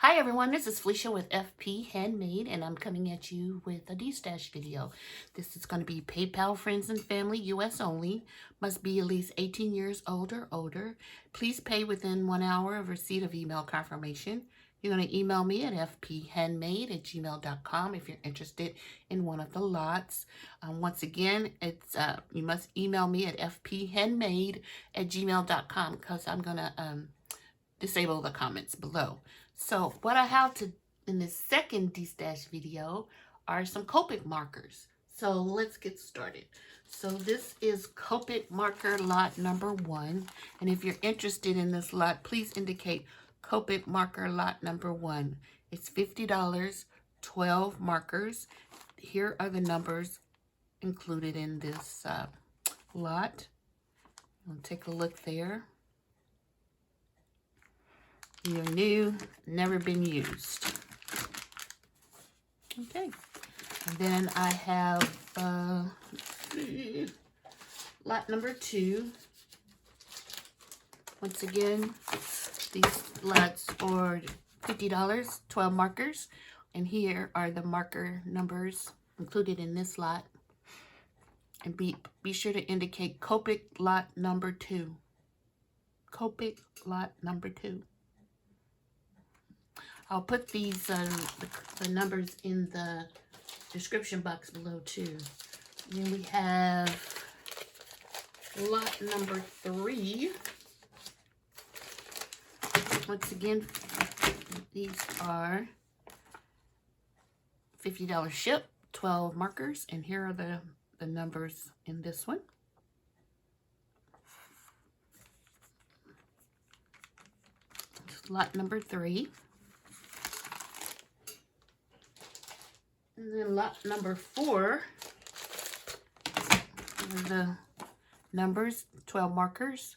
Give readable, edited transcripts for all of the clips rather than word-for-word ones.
Hi everyone, this is Felicia with FP Handmade, and I'm coming at you with a Destash video. This is going to be PayPal friends and family, US only. Must be at least 18 years old or older. Please pay within 1 hour of receipt of email confirmation. You're going to email me at fphandmade@gmail.com if you're interested in one of the lots. Once again, it's you must email me at fphandmade@gmail.com because I'm going to disable the comments below. So what I have in this second Destash video are some COPIC markers. So let's get started. So this is COPIC marker lot number 1. And if you're interested in this lot, please indicate COPIC marker lot number 1. It's $50, 12 markers. Here are the numbers included in this lot. I'll take a look there. You're new, never been used. Okay. And then I have lot number 2. Once again, these lots are $50, 12 markers. And here are the marker numbers included in this lot. And be sure to indicate COPIC lot number 2. COPIC lot number 2. I'll put these the numbers in the description box below too. Then we have lot number 3. Once again, these are $50 ship, 12 markers, and here are the numbers in this one. Lot number 3. And then lot number 4 are the numbers, 12 markers,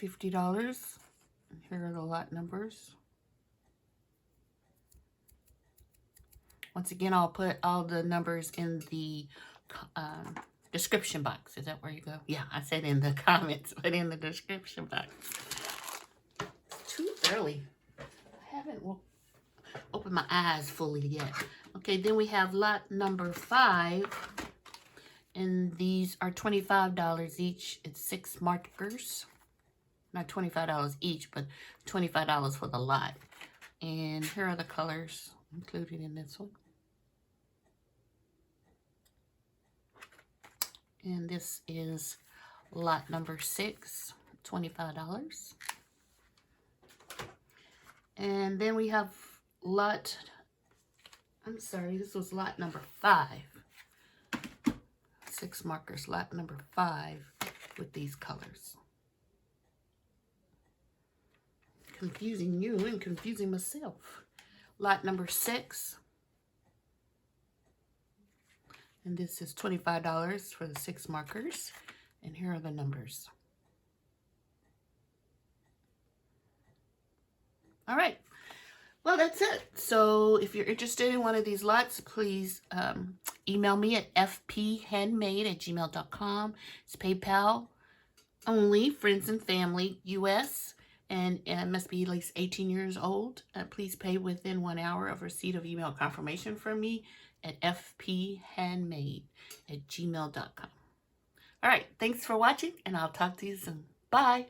$50. And here are the lot numbers. Once again, I'll put all the numbers in the description box. Is that where you go? Yeah, I said in the comments, but in the description box. It's too early. I haven't opened my eyes fully yet. Okay, then we have lot number 5, and these are $25 each. It's 6 markers. Not $25 each, but $25 for the lot. And here are the colors included in this one. And this is lot number 6, $25. And then we have this was lot number 5. 6 markers, lot number 5 with these colors. Confusing you and confusing myself. Lot number 6. And this is $25 for the 6 markers. And here are the numbers. All right. Well, that's it. So if you're interested in one of these lots, please email me at fphandmade@gmail.com. It's PayPal only, friends and family, US, and it must be at least 18 years old. Please pay within 1 hour of receipt of email confirmation from me at fphandmade@gmail.com. All right, thanks for watching, and I'll talk to you soon. Bye.